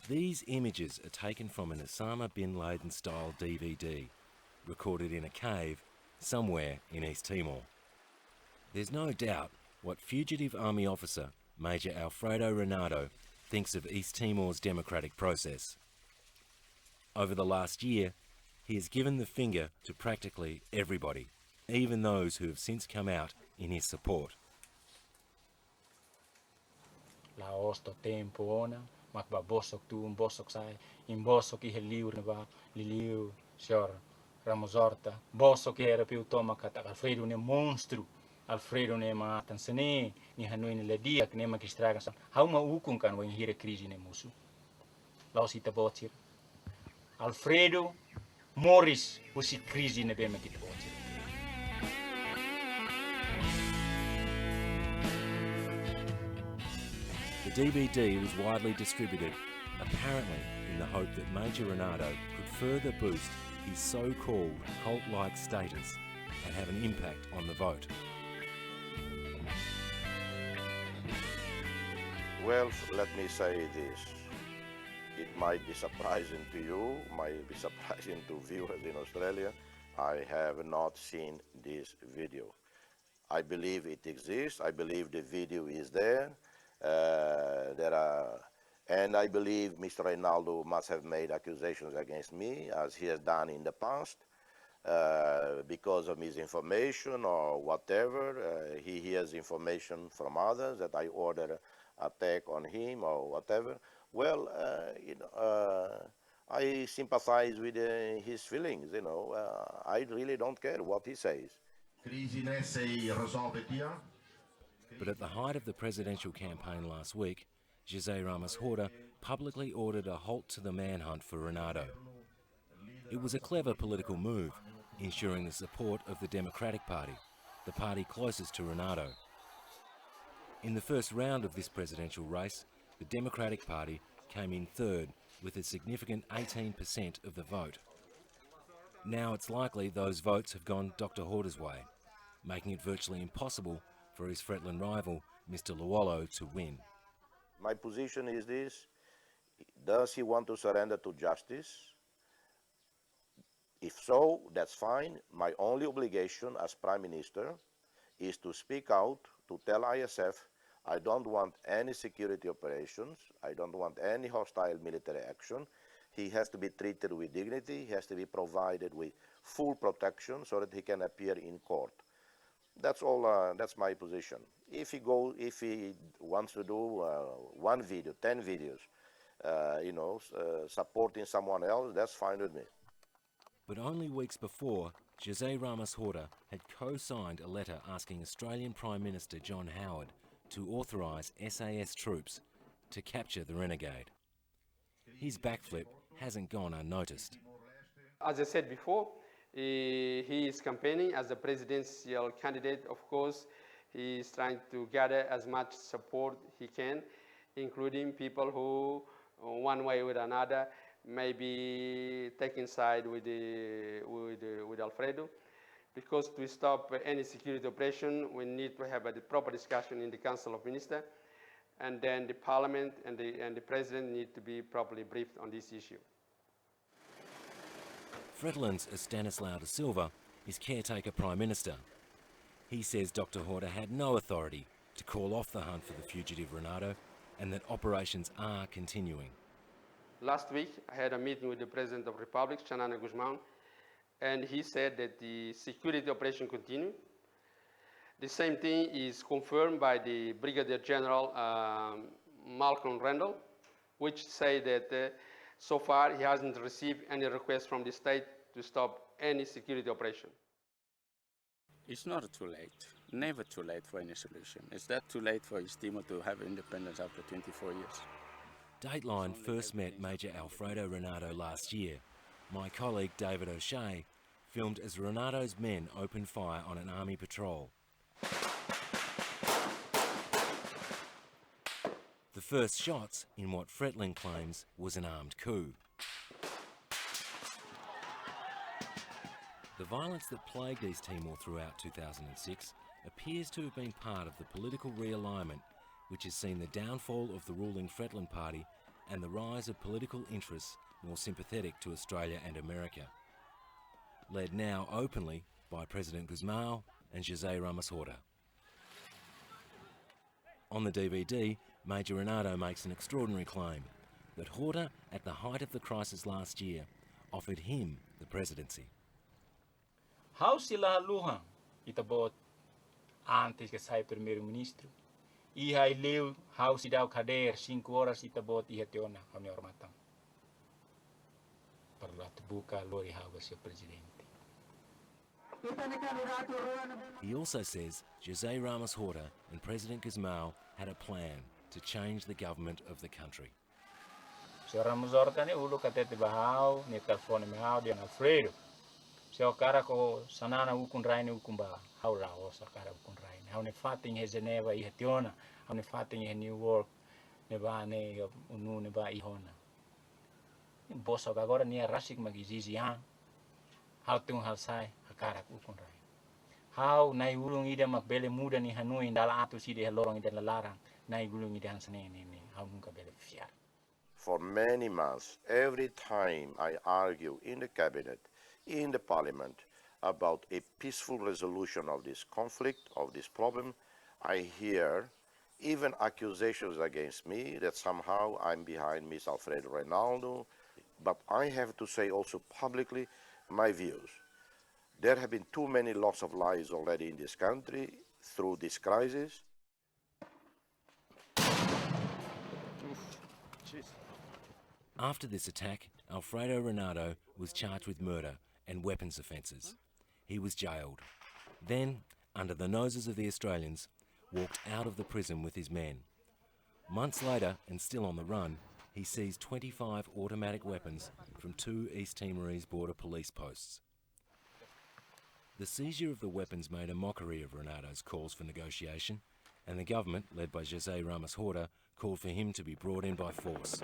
These images are taken from an Osama bin Laden-style DVD, recorded in a cave somewhere in East Timor. There's no doubt what fugitive army officer Major Alfredo Reinado thinks of East Timor's democratic process. Over the last year, he has given the finger to practically everybody, even those who have since come out in his support. La osto tempo ona, makba bosok tu bosok sai, in bosok I heliu neba, liliu, Jose Ramos Horta, bosok era più toma kata Alfredo ne monstru, Alfredo ne matan sene, ni hanoi ne ledia, ne ma kistragan sa, hau ma ukun kan wen hire krisi ne musu. Laos ita botir. Alfredo Morris usi krisi ne bema kit botir. The DVD was widely distributed, apparently in the hope that Major Reinado could further boost his so-called cult-like status and have an impact on the vote. Well, let me say this. It might be surprising to you, might be surprising to viewers in Australia. I have not seen this video. I believe it exists. I believe the video is there. And I believe Mr. Reinado must have made accusations against me, as he has done in the past, because of misinformation or whatever. He hears information from others that I order attack on him or whatever. Well, I sympathize with his feelings. I really don't care what he says. But at the height of the presidential campaign last week, Jose Ramos Horta publicly ordered a halt to the manhunt for Reinado. It was a clever political move, ensuring the support of the Democratic Party, the party closest to Reinado. In the first round of this presidential race, the Democratic Party came in third with a significant 18% of the vote. Now it's likely those votes have gone Dr. Horta's way, making it virtually impossible for his Fretilin rival, Mr. Lu Olo, to win. My position is this: does he want to surrender to justice? If so, that's fine. My only obligation as Prime Minister is to speak out, to tell ISF, I don't want any security operations, I don't want any hostile military action. He has to be treated with dignity, he has to be provided with full protection so that he can appear in court. That's all, that's my position. If he wants to do one video, 10 videos, supporting someone else, that's fine with me. But only weeks before, Jose Ramos Horta had co-signed a letter asking Australian Prime Minister John Howard to authorise SAS troops to capture the renegade. His backflip hasn't gone unnoticed. As I said before, he is campaigning as a presidential candidate. Of course, he is trying to gather as much support he can, including people who, one way or another, may be taking side with Alfredo. Because to stop any security operation, we need to have a proper discussion in the Council of Ministers, and then the Parliament and the President need to be properly briefed on this issue. Fretilin's Stanislao da Silva is caretaker Prime Minister. He says Dr. Horta had no authority to call off the hunt for the fugitive Reinado and that operations are continuing. Last week, I had a meeting with the President of the Republic, Xanana Guzman, and he said that the security operation continues. The same thing is confirmed by the Brigadier General Malcolm Randall, which say that so far he hasn't received any request from the state to stop any security operation. It's not too late, never too late for any solution. Is that too late for East Timor to have independence after 24 years? Dateline first met Major Alfredo Reinado last year. My colleague David O'Shea filmed as Reinado's men opened fire on an army patrol. The first shots in what Fretilin claims was an armed coup. The violence that plagued East Timor throughout 2006 appears to have been part of the political realignment which has seen the downfall of the ruling Fretilin party and the rise of political interests more sympathetic to Australia and America, led now openly by President Guzmão and Jose Ramos Horta. On the DVD, Major Reinado makes an extraordinary claim that Horta, at the height of the crisis last year, offered him the presidency. How sila luha itabot antes que sai primeiro-ministro? Iha ileu how si daw kader 5 horas itabot iha teona kami ormatang. Perlu terbuka lori how si presidente. He also says Jose Ramos Horta and President Guzmão had a plan to change the government of the country. Jose Ramos Horta ni ulu katete bahau ni telefone me how dia Alfredo. Se o cara ko sanana ukun raine ukumba how la o sa cara ukun raine. How ne fating he Geneva iha teona, how ne fating he New York ne ba ne unu ne ba ihona. Boso agora ni rasik magizizi han. How tung hal sai karak ukun rai. How nai ulung ida makbele muda ni hanui ndala atu si de lorong ida larang nai ulung ida hansane ni how nunca bele fiar. For many months, every time I argue in the cabinet, in the parliament, about a peaceful resolution of this conflict, of this problem, I hear even accusations against me that somehow I'm behind Miss Alfredo Reinado. But I have to say also publicly my views. There have been too many loss of lives already in this country through this crisis. After this attack, Alfredo Reinado was charged with murder and weapons offences. He was jailed. Then, under the noses of the Australians, walked out of the prison with his men. Months later, and still on the run, he seized 25 automatic weapons from 2 East Timorese border police posts. The seizure of the weapons made a mockery of Reinado's calls for negotiation, and the government, led by Jose Ramos Horta, called for him to be brought in by force.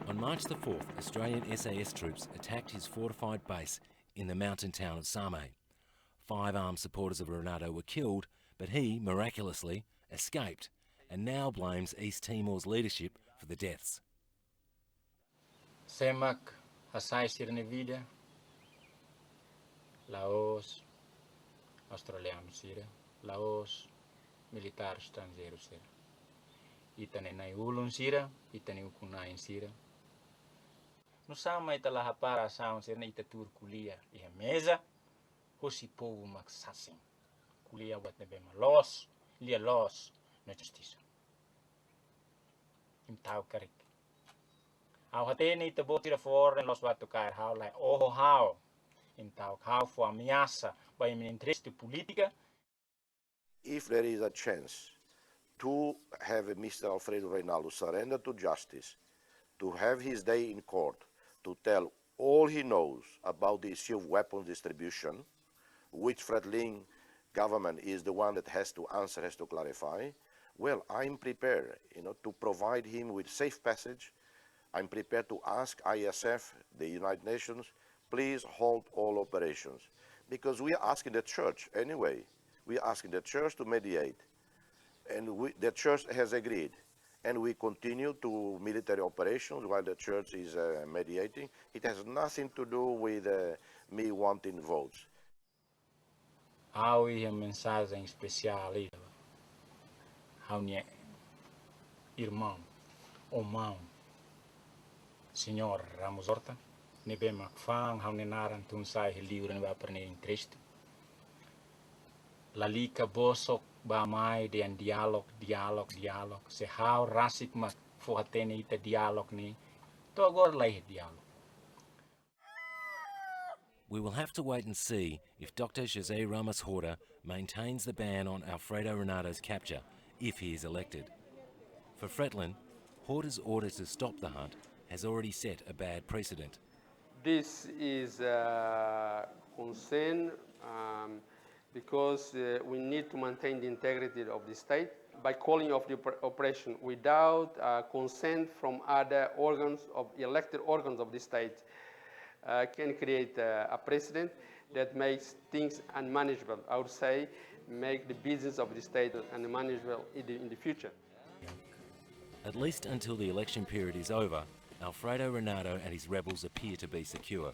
On March the 4th, Australian SAS troops attacked his fortified base in the mountain town of Same. 5 armed supporters of Reinado were killed, but he, miraculously, escaped and now blames East Timor's leadership for the deaths. Semak hasai sirne vida, Laos, Australiano sira, Laos, militar estrangeiro sira. Itane nai ulun sira, itane ukunain sira. No sama ita laha para saun sira ita tur kulia iha mesa, hosi povo maksasin. Kulia wat nebema los, lia los, no justiça. Imtau karik. Au hatene ita botira for en los watu kair hau lai oho hau. Imtau hau for ameaça by an interest política. If there is a chance to have Mr. Alfredo Reinado surrender to justice, to have his day in court, to tell all he knows about the issue of weapons distribution, which Fretilin government is the one that has to answer, has to clarify, well, I'm prepared, to provide him with safe passage. I'm prepared to ask ISF, the United Nations, please halt all operations. Because we are asking the church anyway. We are asking the church to mediate. And the church has agreed. And we continue to military operations while the church is mediating. It has nothing to do with me wanting votes. Hau ia mensagem especial aí. Hau nie irmão, omão, Senhor Ramos Horta, ne be makfang hau ne naran tun sai livre ne ba perne interest. La lika bosok ba mai den dialog. Se hau rasik mak fo hatene ita dialog ni. To agora lai dialog. We will have to wait and see if Dr. Jose Ramos Horta maintains the ban on Alfredo Reinado's capture if he is elected. For Fretilin, Horta's order to stop the hunt has already set a bad precedent. This is a concern because we need to maintain the integrity of the state. By calling off the operation without consent from other organs, of elected organs of the state, can create a precedent that makes things unmanageable. I would say, make the business of the state unmanageable in the future. At least until the election period is over, Alfredo Reinado and his rebels appear to be secure.